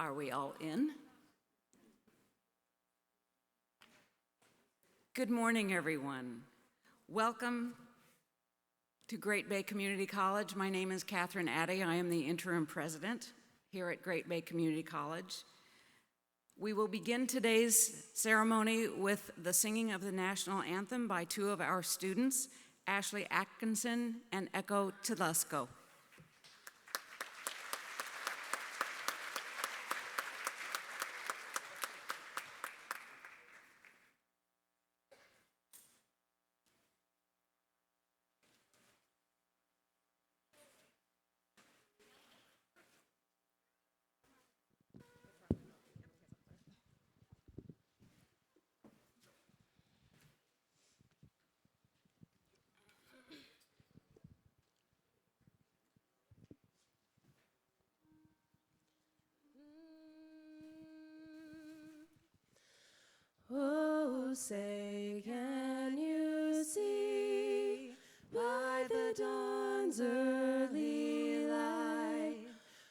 Are we all in? Good morning, everyone. Welcome to Great Bay Community College. My name is Catherine Addy. I am the interim president here at Great Bay Community College. We will begin today's ceremony with the singing of the national anthem by two of our students, Ashley Atkinson and Echo Tedesco. Oh, say, can you see by the dawn's early light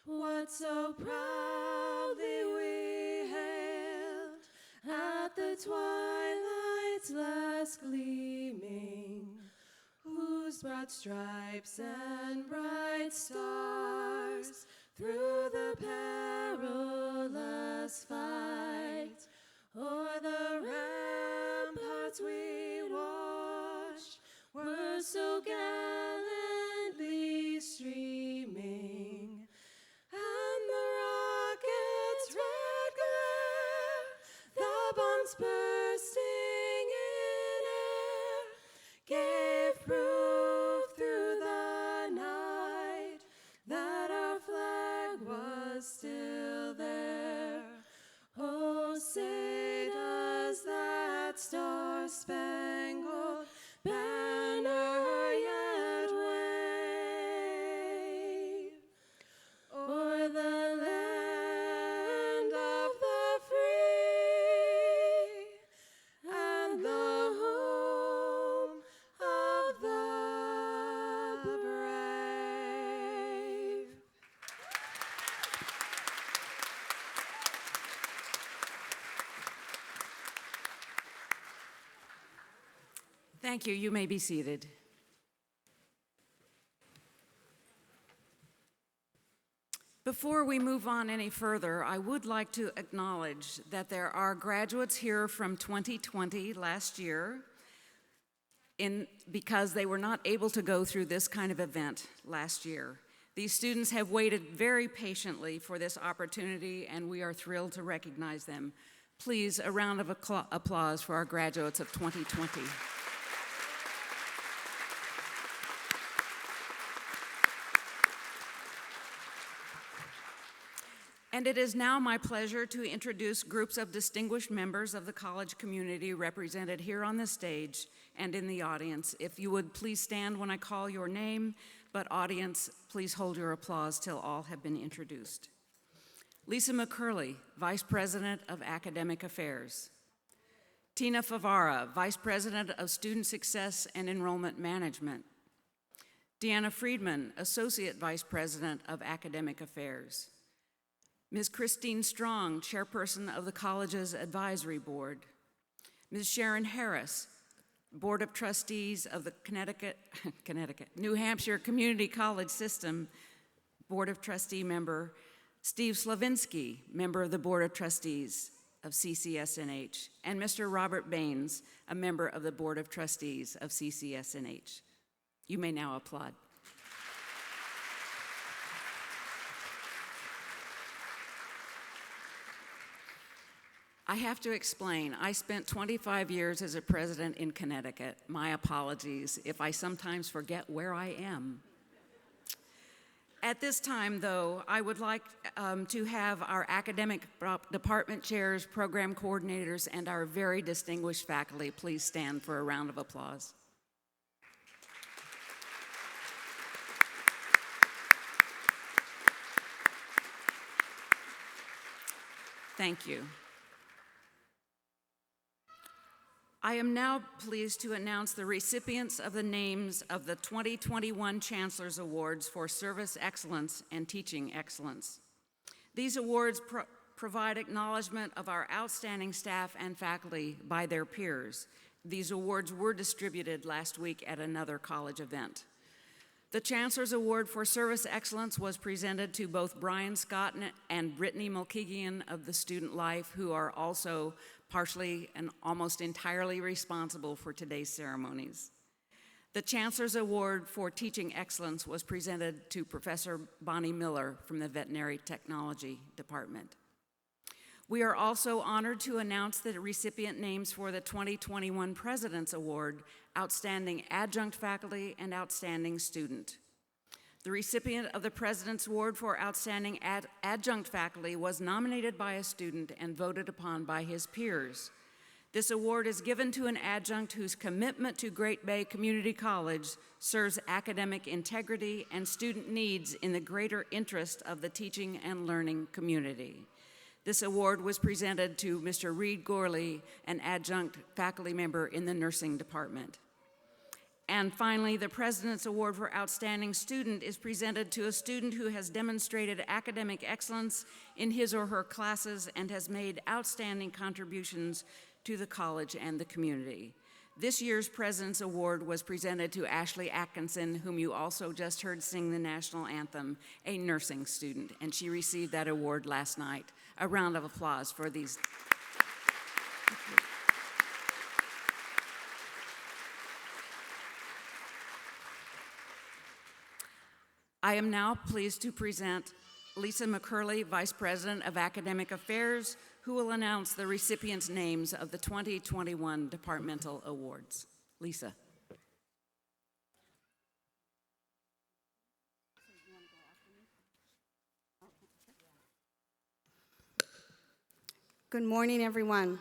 what so proudly we hailed at the twilight's last gleaming, whose broad stripes and bright stars through the perilous fight o'er the ramparts we watched were so gallantly streaming, and the rocket's red glare, the bombs bursting in air, gave proof through the night that our flag was still there. Oh, say does that star-spangled banner yet wave o'er the land of the free and the home of the brave? Thank you. You may be seated. Before we move on any further, I would like to acknowledge that there are graduates here from 2020 last year because they were not able to go through this kind of event last year. These students have waited very patiently for this opportunity, and we are thrilled to recognize them. Please, a round of applause for our graduates of 2020. And it is now my pleasure to introduce groups of distinguished members of the college community represented here on the stage and in the audience. If you would please stand when I call your name, but audience, please hold your applause till all have been introduced. Lisa McCurley, Vice President of Academic Affairs. Tina Favara, Vice President of Student Success and Enrollment Management. Deanna Friedman, Associate Vice President of Academic Affairs. Ms. Christine Strong, Chairperson of the college's Advisory Board. Ms. Sharon Harris, Board of Trustees of the New Hampshire Community College System, Board of Trustee member. Steve Slavinsky, member of the Board of Trustees of CCSNH. And Mr. Robert Baines, a member of the Board of Trustees of CCSNH. You may now applaud. I have to explain, I spent 25 years as a president in Connecticut. My apologies if I sometimes forget where I am. At this time, though, I would like to have our academic department chairs, program coordinators, and our very distinguished faculty please stand for a round of applause. Thank you. I am now pleased to announce the recipients of the names of the 2021 Chancellor's Awards for Service Excellence and Teaching Excellence. These awards provide acknowledgement of our outstanding staff and faculty by their peers. These awards were distributed last week at another college event. The Chancellor's Award for Service Excellence was presented to both Brian Scott and Brittany Mulkegian of the Student Life, who are also partially and almost entirely responsible for today's ceremonies. The Chancellor's Award for Teaching Excellence was presented to Professor Bonnie Miller from the Veterinary Technology Department. We are also honored to announce the recipient names for the 2021 President's Award, Outstanding Adjunct Faculty and Outstanding Student. The recipient of the President's Award for Outstanding Adjunct Faculty was nominated by a student and voted upon by his peers. This award is given to an adjunct whose commitment to Great Bay Community College serves academic integrity and student needs in the greater interest of the teaching and learning community. This award was presented to Mr. Reed Gorley, an adjunct faculty member in the nursing department. And finally, the President's Award for Outstanding Student is presented to a student who has demonstrated academic excellence in his or her classes and has made outstanding contributions to the college and the community. This year's President's Award was presented to Ashley Atkinson, whom you also just heard sing the national anthem, a nursing student, and she received that award last night. A round of applause for these. I am now pleased to present Lisa McCurley, Vice President of Academic Affairs, who will announce the recipients' names of the 2021 Departmental Awards. Lisa. Good morning, everyone.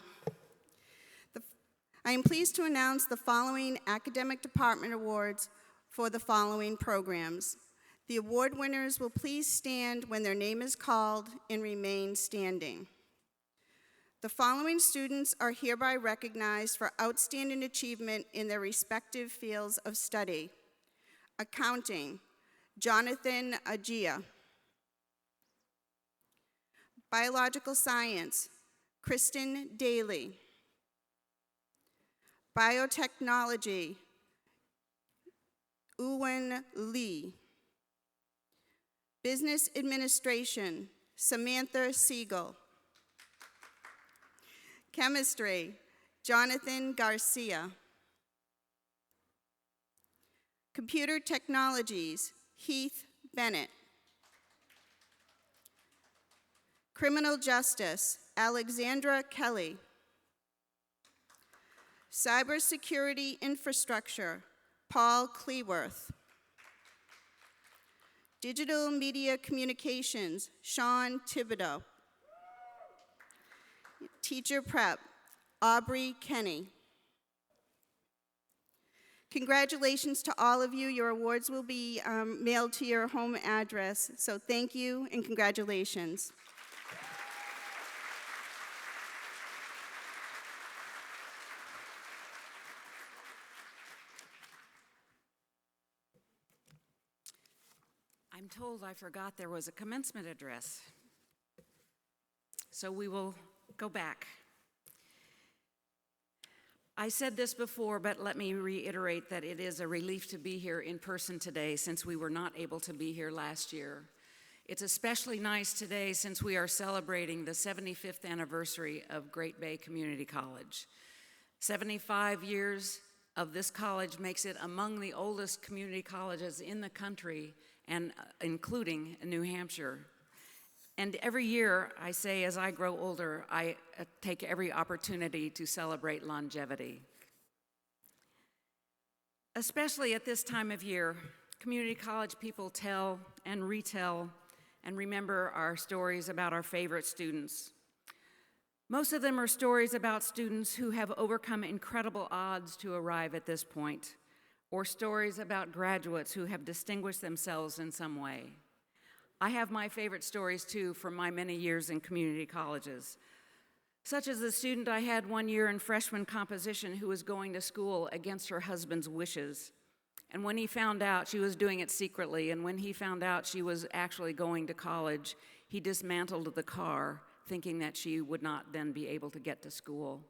I am pleased to announce the following Academic Department Awards for the following programs. The award winners will please stand when their name is called and remain standing. The following students are hereby recognized for outstanding achievement in their respective fields of study. Accounting, Jonathan Agia. Biological Science, Kristen Daly. Biotechnology, Uwen Lee. Business Administration, Samantha Siegel. Chemistry, Jonathan Garcia. Computer Technologies, Heath Bennett. Criminal Justice, Alexandra Kelly. Cybersecurity Infrastructure, Paul Cleworth. Digital Media Communications, Sean Thibodeau. Teacher Prep, Aubrey Kenny. Congratulations to all of you. Your awards will be mailed to your home address. So thank you and congratulations. I'm told I forgot there was a commencement address. So we will go back. I said this before, but let me reiterate that it is a relief to be here in person today since we were not able to be here last year. It's especially nice today since we are celebrating the 75th anniversary of Great Bay Community College. 75 years of this college makes it among the oldest community colleges in the country, and including New Hampshire. And every year, I say, as I grow older, I take every opportunity to celebrate longevity. Especially at this time of year, community college people tell and retell and remember our stories about our favorite students. Most of them are stories about students who have overcome incredible odds to arrive at this point, or stories about graduates who have distinguished themselves in some way. I have my favorite stories too from my many years in community colleges, such as the student I had one year in freshman composition who was going to school against her husband's wishes. And when he found out, she was doing it secretly, and when he found out she was actually going to college, he dismantled the car, thinking that she would not then be able to get to school.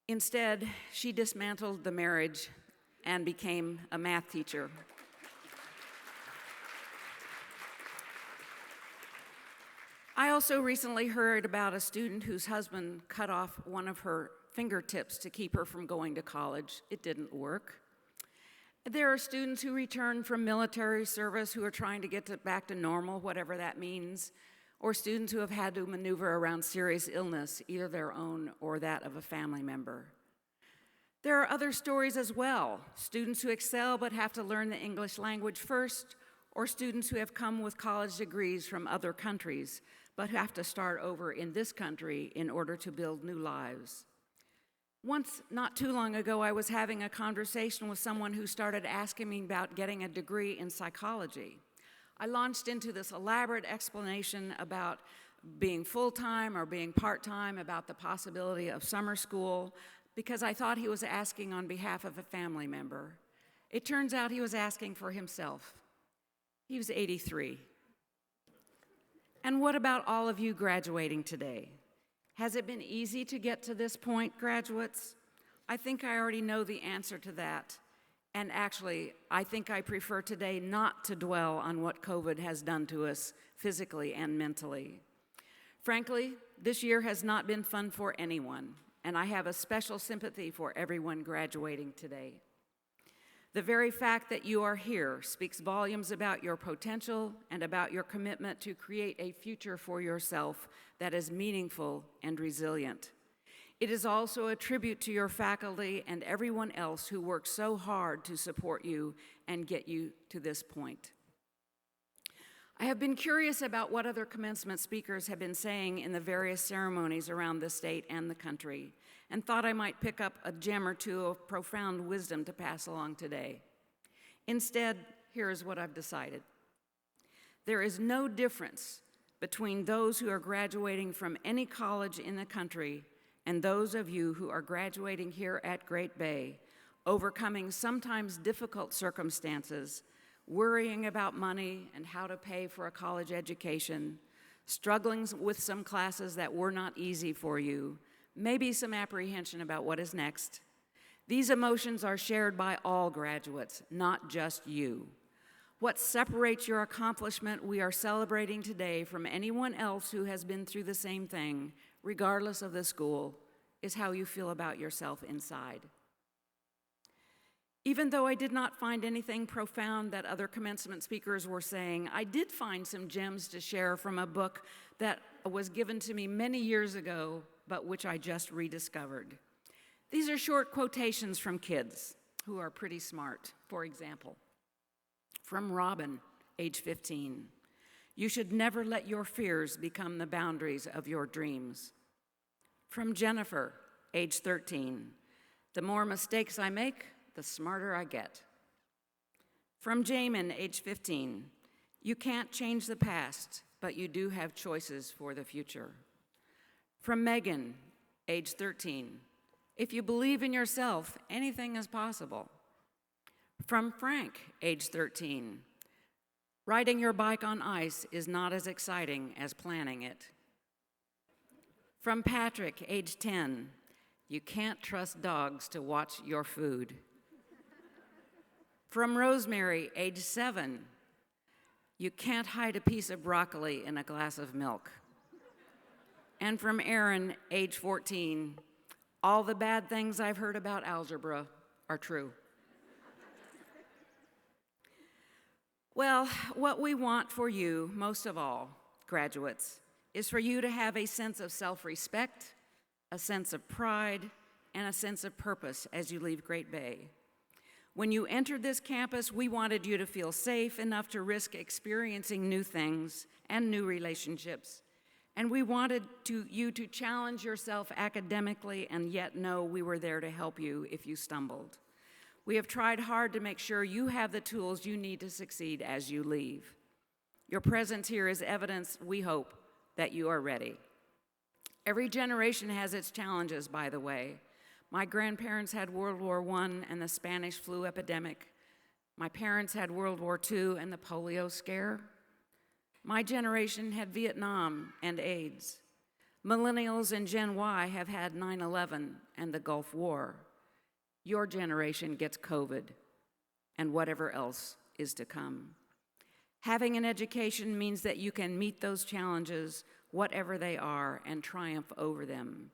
Instead, she dismantled the marriage and became a math teacher. I also recently heard about a student whose husband cut off one of her fingertips to keep her from going to college. It didn't work. There are students who return from military service who are trying to get back to normal, whatever that means, or students who have had to maneuver around serious illness, either their own or that of a family member. There are other stories as well, students who excel but have to learn the English language first, or students who have come with college degrees from other countries but have to start over in this country in order to build new lives. Once, not too long ago, I was having a conversation with someone who started asking me about getting a degree in psychology. I launched into this elaborate explanation about being full-time or being part-time, about the possibility of summer school, because I thought he was asking on behalf of a family member. It turns out he was asking for himself. He was 83. And what about all of you graduating today? Has it been easy to get to this point, graduates? I think I already know the answer to that. And actually, I think I prefer today not to dwell on what COVID has done to us physically and mentally. Frankly, this year has not been fun for anyone, and I have a special sympathy for everyone graduating today. The very fact that you are here speaks volumes about your potential and about your commitment to create a future for yourself that is meaningful and resilient. It is also a tribute to your faculty and everyone else who worked so hard to support you and get you to this point. I have been curious about what other commencement speakers have been saying in the various ceremonies around the state and the country, and thought I might pick up a gem or two of profound wisdom to pass along today. Instead, here is what I've decided. There is no difference between those who are graduating from any college in the country and those of you who are graduating here at Great Bay, overcoming sometimes difficult circumstances, worrying about money and how to pay for a college education, struggling with some classes that were not easy for you, maybe some apprehension about what is next. These emotions are shared by all graduates, not just you. What separates your accomplishment we are celebrating today from anyone else who has been through the same thing, regardless of the school, is how you feel about yourself inside. Even though I did not find anything profound that other commencement speakers were saying, I did find some gems to share from a book that was given to me many years ago, but which I just rediscovered. These are short quotations from kids who are pretty smart. For example, from Robin, age 15, you should never let your fears become the boundaries of your dreams. From Jennifer, age 13, the more mistakes I make, the smarter I get. From Jamin, age 15, you can't change the past, but you do have choices for the future. From Megan, age 13, if you believe in yourself, anything is possible. From Frank, age 13, riding your bike on ice is not as exciting as planning it. From Patrick, age 10, you can't trust dogs to watch your food. From Rosemary, age 7, you can't hide a piece of broccoli in a glass of milk. And from Aaron, age 14, all the bad things I've heard about algebra are true. Well, what we want for you, most of all, graduates, is for you to have a sense of self-respect, a sense of pride, and a sense of purpose as you leave Great Bay. When you entered this campus, we wanted you to feel safe enough to risk experiencing new things and new relationships. And we wanted you to challenge yourself academically and yet know we were there to help you if you stumbled. We have tried hard to make sure you have the tools you need to succeed as you leave. Your presence here is evidence, we hope, that you are ready. Every generation has its challenges, by the way. My grandparents had World War I and the Spanish flu epidemic. My parents had World War II and the polio scare. My generation had Vietnam and AIDS. Millennials and Gen Y have had 9/11 and the Gulf War. Your generation gets COVID and whatever else is to come. Having an education means that you can meet those challenges, whatever they are, and triumph over them.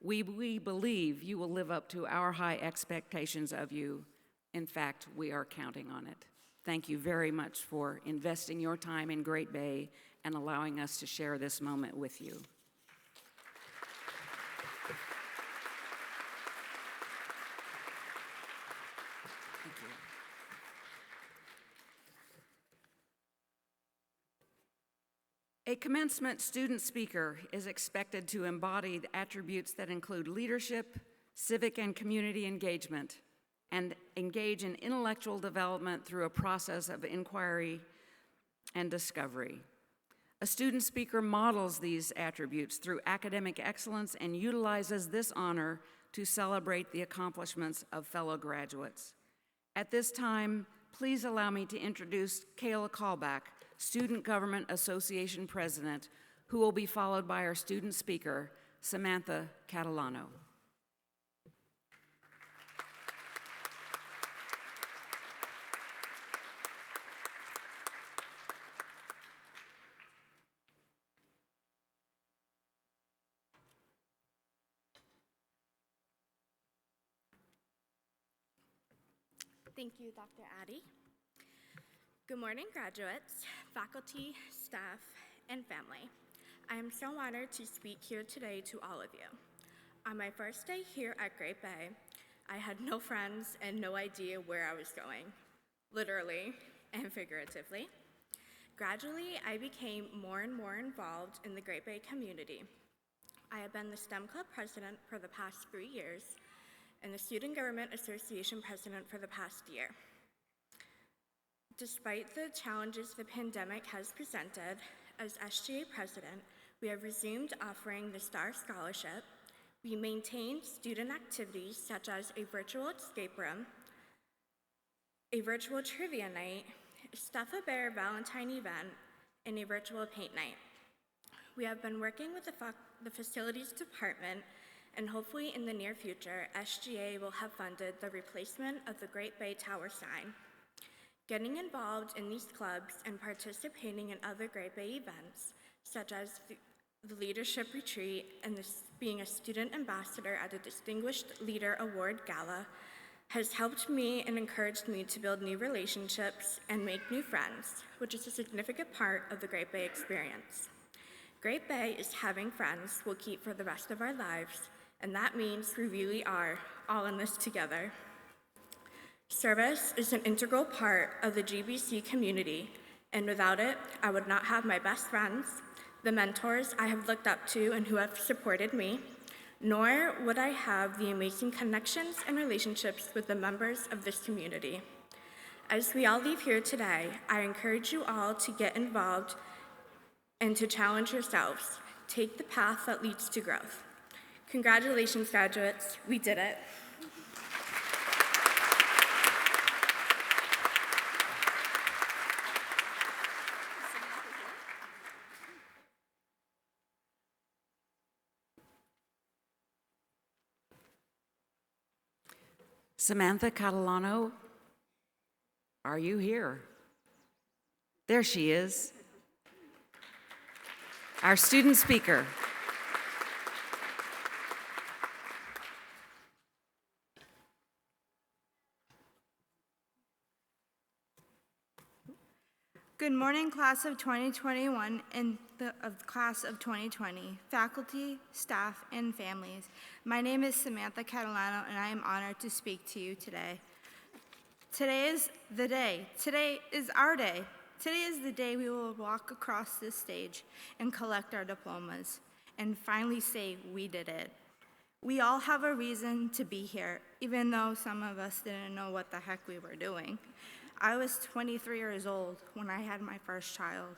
We believe you will live up to our high expectations of you. In fact, we are counting on it. Thank you very much for investing your time in Great Bay and allowing us to share this moment with you. Thank you. A commencement student speaker is expected to embody the attributes that include leadership, civic and community engagement, and engage in intellectual development through a process of inquiry and discovery. A student speaker models these attributes through academic excellence and utilizes this honor to celebrate the accomplishments of fellow graduates. At this time, please allow me to introduce Kayla Callback, Student Government Association President, who will be followed by our student speaker, Samantha Catalano. Thank you, Dr. Addy. Good morning, graduates, faculty, staff, and family. I am so honored to speak here today to all of you. On my first day here at Great Bay, I had no friends and no idea where I was going, literally and figuratively. Gradually, I became more and more involved in the Great Bay community. I have been the STEM Club president for the past 3 years and the Student Government Association president for the past year. Despite the challenges the pandemic has presented, as SGA president, we have resumed offering the STAR Scholarship. We maintained student activities such as a virtual escape room, a virtual trivia night, a Stuff a Bear Valentine event, and a virtual paint night. We have been working with the facilities department, and hopefully in the near future, SGA will have funded the replacement of the Great Bay Tower sign. Getting involved in these clubs and participating in other Great Bay events, such as the Leadership Retreat and being a student ambassador at the Distinguished Leader Award Gala, has helped me and encouraged me to build new relationships and make new friends, which is a significant part of the Great Bay experience. Great Bay is having friends we'll keep for the rest of our lives, and that means we really are all in this together. Service is an integral part of the GBC community, and without it, I would not have my best friends, the mentors I have looked up to and who have supported me, nor would I have the amazing connections and relationships with the members of this community. As we all leave here today, I encourage you all to get involved and to challenge yourselves. Take the path that leads to growth. Congratulations, graduates. We did it. Samantha Catalano, are you here? There she is. Our student speaker. Good morning, class of 2021 and the class of 2020, faculty, staff, and families. My name is Samantha Catalano, and I am honored to speak to you today. Today is the day. Today is our day. Today is the day we will walk across this stage and collect our diplomas and finally say we did it. We all have a reason to be here, even though some of us didn't know what the heck we were doing. I was 23 years old when I had my first child,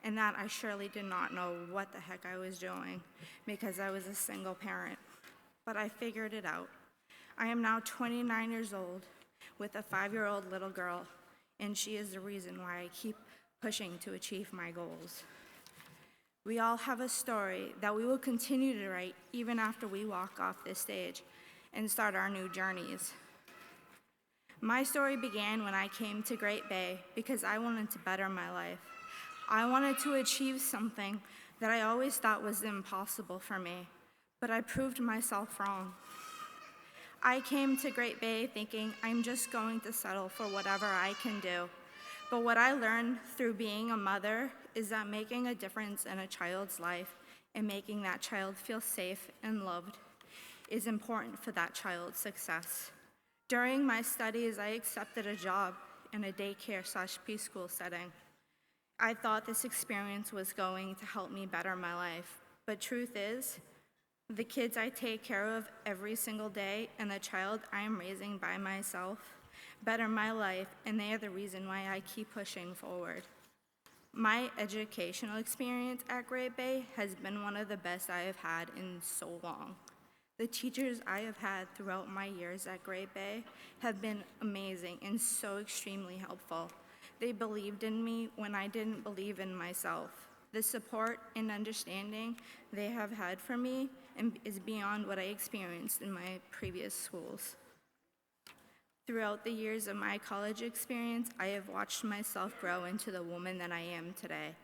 and that I surely did not know what the heck I was doing because I was a single parent, but I figured it out. I am now 29 years old with a 5-year-old little girl, and she is the reason why I keep pushing to achieve my goals. We all have a story that we will continue to write even after we walk off this stage and start our new journeys. My story began when I came to Great Bay because I wanted to better my life. I wanted to achieve something that I always thought was impossible for me, but I proved myself wrong. I came to Great Bay thinking I'm just going to settle for whatever I can do. But what I learned through being a mother is that making a difference in a child's life and making that child feel safe and loved is important for that child's success. During my studies, I accepted a job in a daycare/preschool setting. I thought this experience was going to help me better my life, but truth is, the kids I take care of every single day and the child I am raising by myself better my life, and they are the reason why I keep pushing forward. My educational experience at Great Bay has been one of the best I have had in so long. The teachers I have had throughout my years at Great Bay have been amazing and so extremely helpful. They believed in me when I didn't believe in myself. The support and understanding they have had for me is beyond what I experienced in my previous schools. Throughout the years of my college experience, I have watched myself grow into the woman that I am today.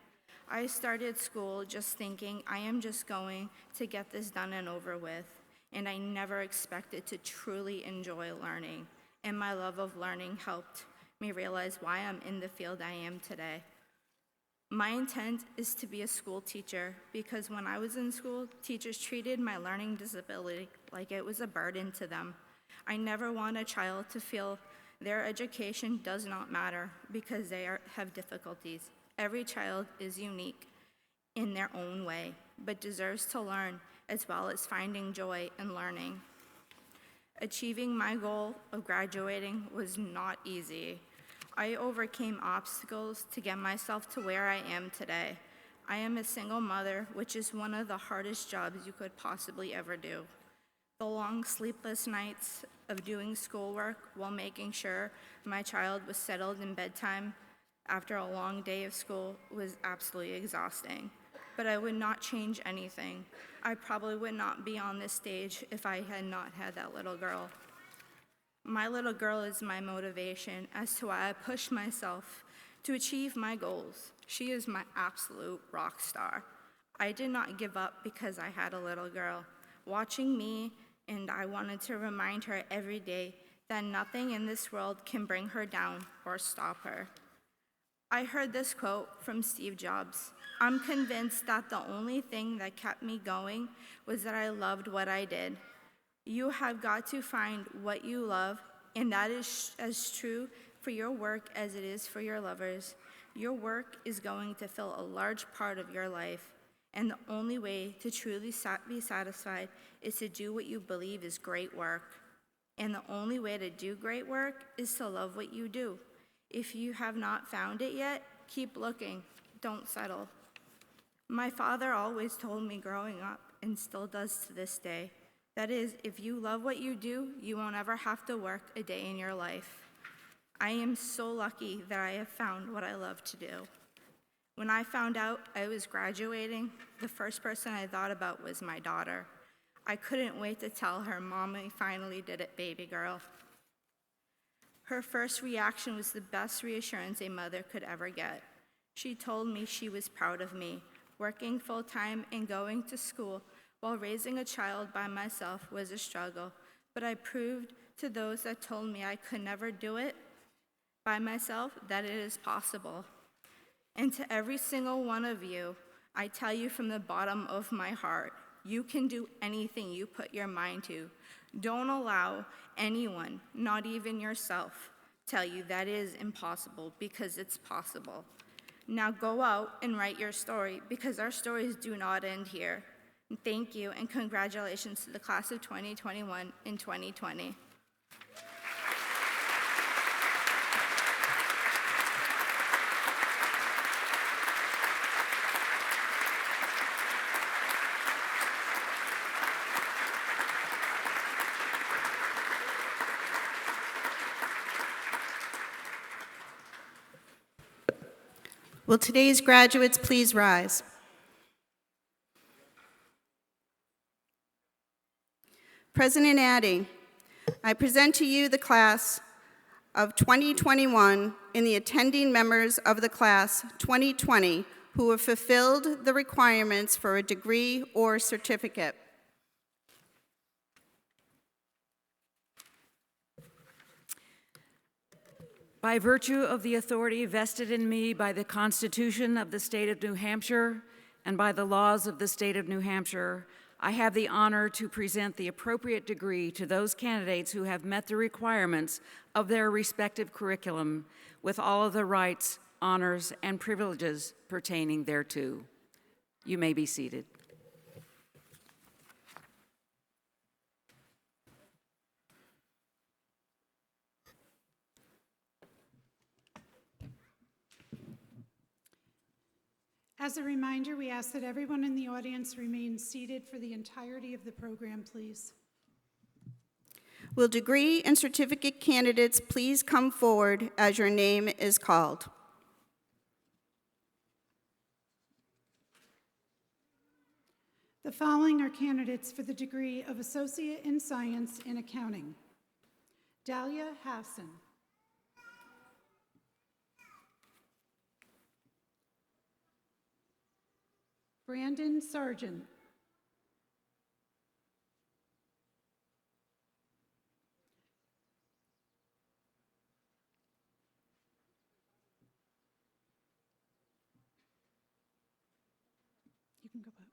I started school just thinking I am just going to get this done and over with, and I never expected to truly enjoy learning, and my love of learning helped me realize why I'm in the field I am today. My intent is to be a school teacher because when I was in school, teachers treated my learning disability like it was a burden to them. I never want a child to feel their education does not matter because they have difficulties. Every child is unique in their own way, but deserves to learn as well as finding joy in learning. Achieving my goal of graduating was not easy. I overcame obstacles to get myself to where I am today. I am a single mother, which is one of the hardest jobs you could possibly ever do. The long sleepless nights of doing schoolwork while making sure my child was settled in bedtime after a long day of school was absolutely exhausting. But I would not change anything. I probably would not be on this stage if I had not had that little girl. My little girl is my motivation as to why I push myself to achieve my goals. She is my absolute rock star. I did not give up because I had a little girl. Watching me, and I wanted to remind her every day that nothing in this world can bring her down or stop her. I heard this quote from Steve Jobs. I'm convinced that the only thing that kept me going was that I loved what I did. You have got to find what you love, and that is as true for your work as it is for your lovers. Your work is going to fill a large part of your life, and the only way to truly be satisfied is to do what you believe is great work. And the only way to do great work is to love what you do. If you have not found it yet, keep looking. Don't settle. My father always told me growing up, and still does to this day, that is, if you love what you do, you won't ever have to work a day in your life. I am so lucky that I have found what I love to do. When I found out I was graduating, the first person I thought about was my daughter. I couldn't wait to tell her, "Mommy finally did it, baby girl." Her first reaction was the best reassurance a mother could ever get. She told me she was proud of me. Working full-time and going to school while raising a child by myself was a struggle, but I proved to those that told me I could never do it by myself that it is possible. And to every single one of you, I tell you from the bottom of my heart, you can do anything you put your mind to. Don't allow anyone, not even yourself, tell you that is impossible, because it's possible. Now go out and write your story, because our stories do not end here. Thank you, and congratulations to the class of 2021 and 2020. Will today's graduates please rise? President Addy, I present to you the class of 2021 and the attending members of the class 2020 who have fulfilled the requirements for a degree or certificate. By virtue of the authority vested in me by the Constitution of the State of New Hampshire and by the laws of the State of New Hampshire, I have the honor to present the appropriate degree to those candidates who have met the requirements of their respective curriculum with all of the rights, honors, and privileges pertaining thereto. You may be seated. As a reminder, we ask that everyone in the audience remain seated for the entirety of the program, please. Will degree and certificate candidates please come forward as your name is called? The following are candidates for the degree of Associate in Science in Accounting. Dahlia Hassan. Brandon Sargent. You can go up.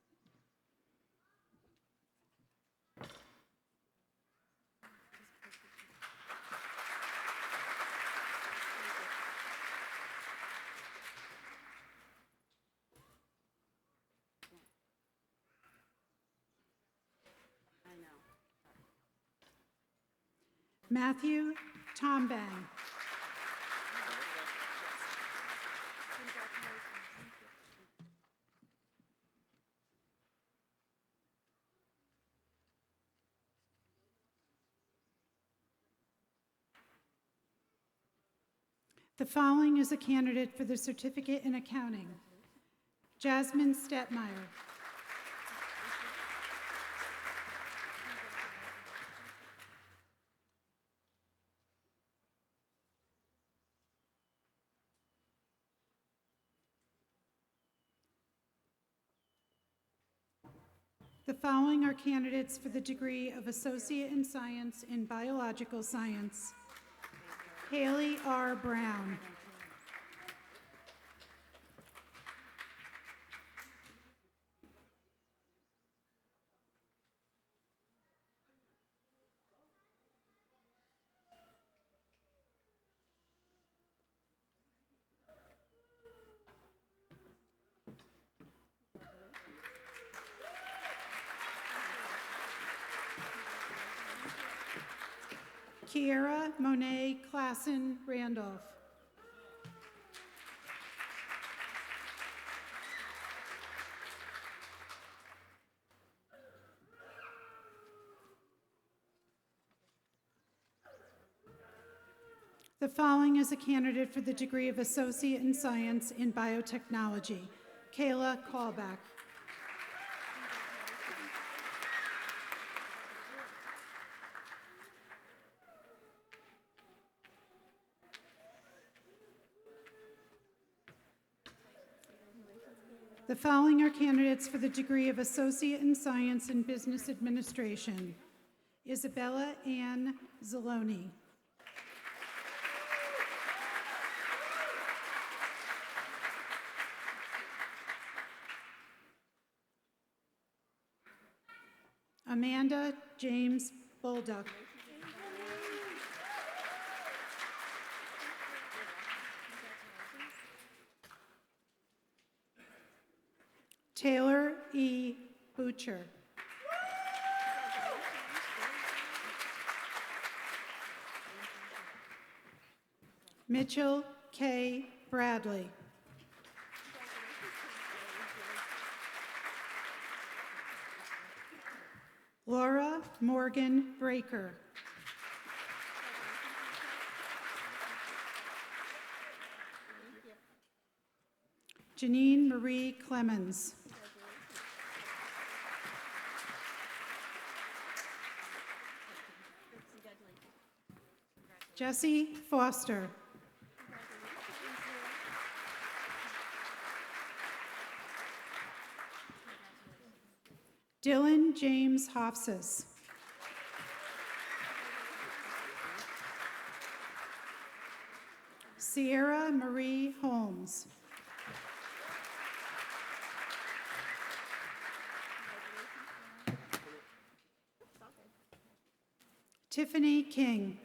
Matthew Tombang. The following is a candidate for the Certificate in Accounting. Jasmine Stetmeyer. The following are candidates for the degree of Associate in Science in Biological Science. Haley R. Brown. Kiera Monet Klassen Randolph. The following is a candidate for the degree of Associate in Science in Biotechnology. Kayla Callback. The following are candidates for the degree of Associate in Science in Business Administration. Isabella Ann Zaloni. Amanda James Bolduck. Taylor E. Butcher. Mitchell K. Bradley. Laura Morgan Breaker. Janine Marie Clemens. Jesse Foster. Dylan James Hofsis. Sierra Marie Holmes. Tiffany King.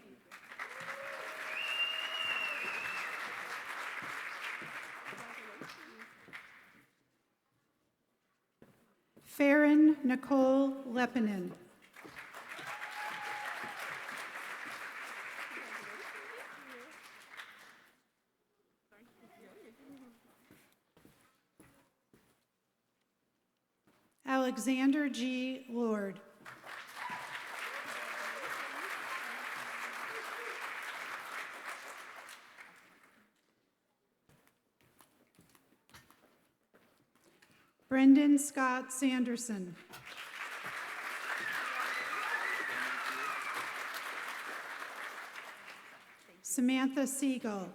Farron Nicole Lepinen. Alexander G. Lord. Brendan Scott Sanderson. Samantha Siegel.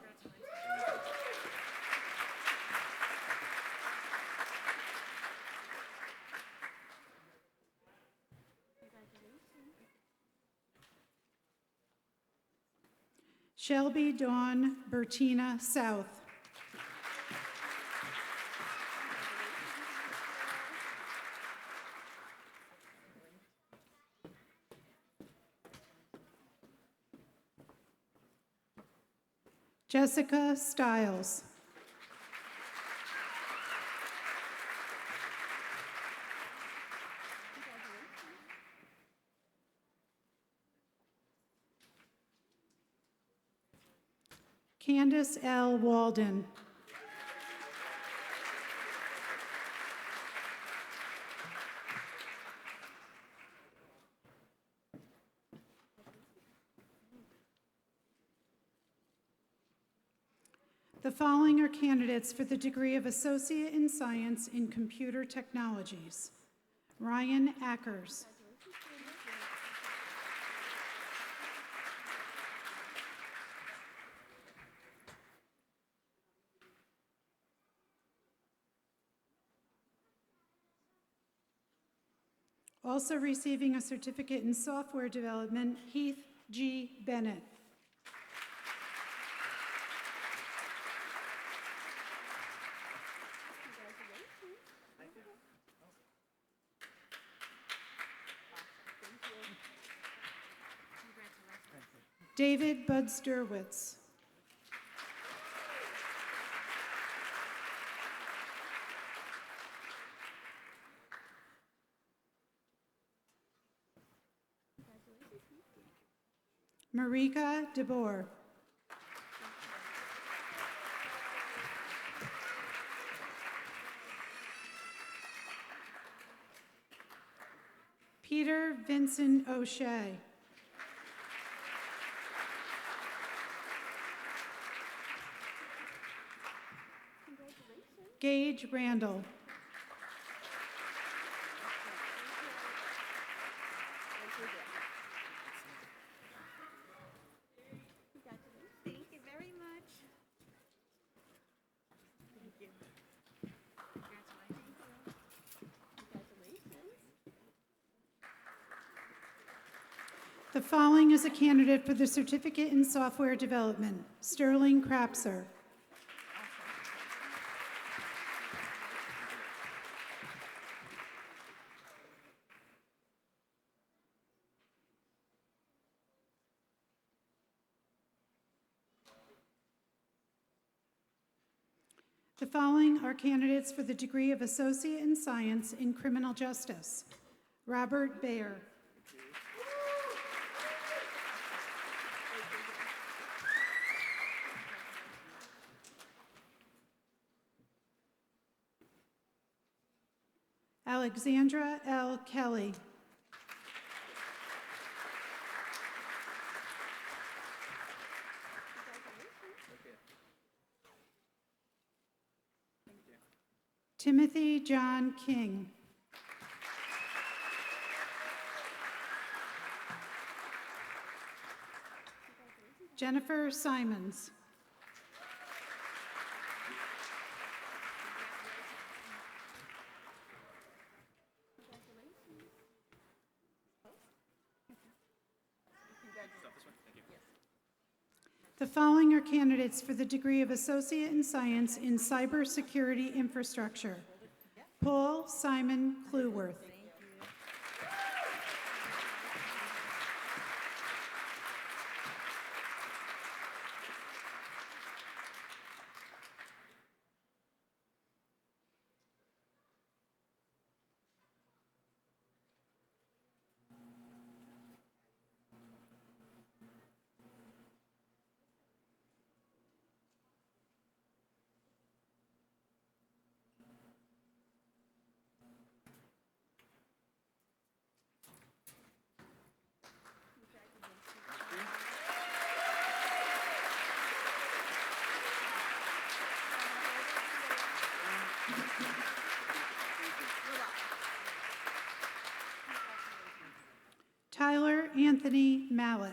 Shelby Dawn Bertina South. Jessica Stiles. Candace L. Walden. The following are candidates for the degree of Associate in Science in Computer Technologies. Ryan Ackers. Also receiving a certificate in software development, Heath G. Bennett. David Budsderwitz. Marika DeBoer. Peter Vincent O'Shea. Gage Randall. Thank you very much. Thank you. The following is a candidate for the certificate in software development, Sterling Krapser. The following are candidates for the degree of Associate in Science in Criminal Justice. Robert Bayer. Alexandra L. Kelly. Timothy John King. Jennifer Simons. The following are candidates for the degree of Associate in Science in Cybersecurity Infrastructure. Paul Simon Clueworth. Tyler Anthony Mallett.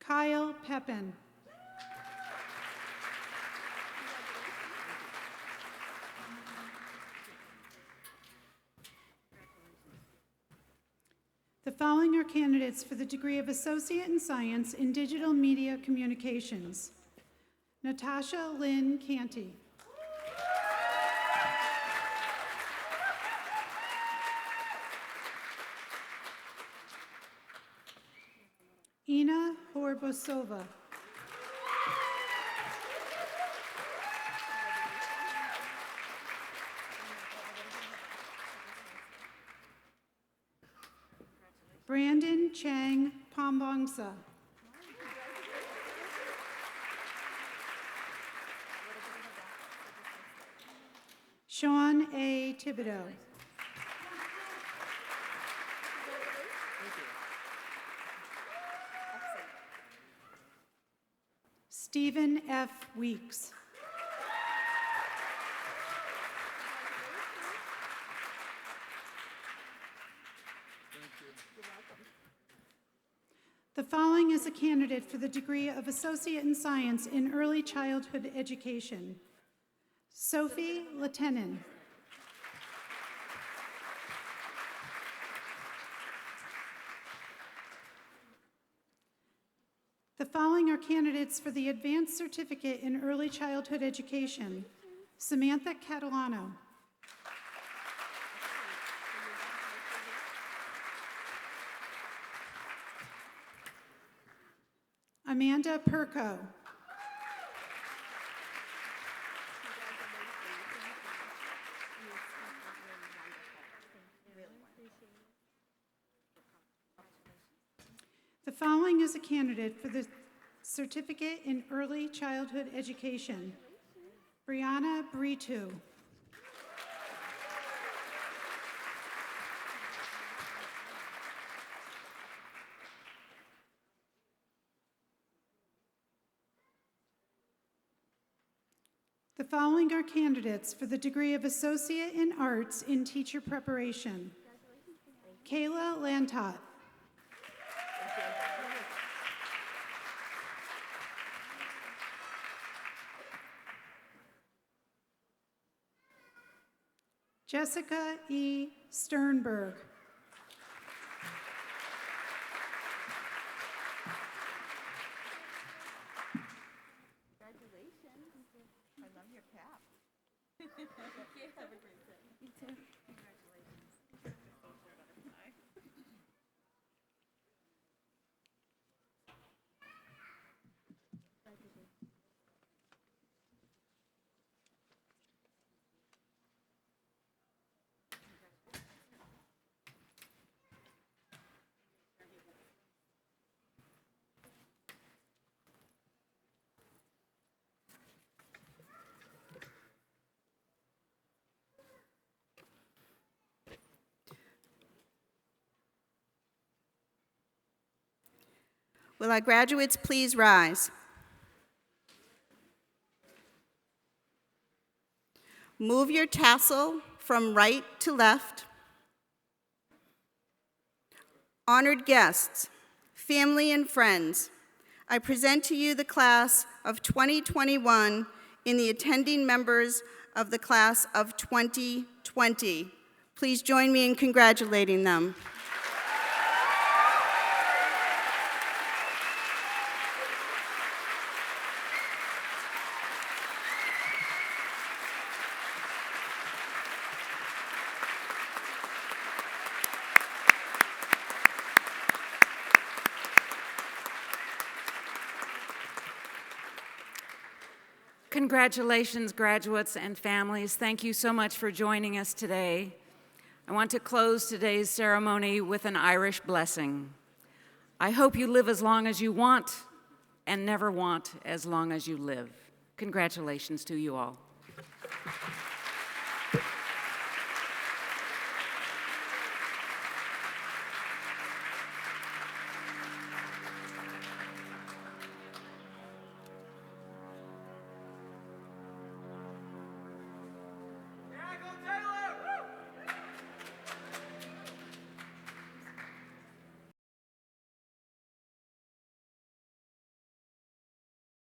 Kyle Pepin. The following are candidates for the degree of Associate in Science in Digital Media Communications. Natasha Lynn Canty. Ina Horbosova. Brandon Chang Pombongsa. Sean A. Thibodeau. Stephen F. Weeks. The following is a candidate for the degree of Associate in Science in Early Childhood Education. Sophie Letenin. The following are candidates for the Advanced Certificate in Early Childhood Education. Samantha Catalano. Amanda Perko. The following is a candidate for the Certificate in Early Childhood Education. Brianna Britu. The following are candidates for the degree of Associate in Arts in Teacher Preparation. Kayla Lantot. Jessica E. Sternberg. I love your cap. Have a great day. You too. Congratulations. Will our graduates please rise? Move your tassel from right to left. Honored guests, family and friends, I present to you the class of 2021 and the attending members of the class of 2020. Please join me in congratulating them. Congratulations, graduates and families. Thank you so much for joining us today. I want to close today's ceremony with an Irish blessing. I hope you live as long as you want and never want as long as you live. Congratulations to you all.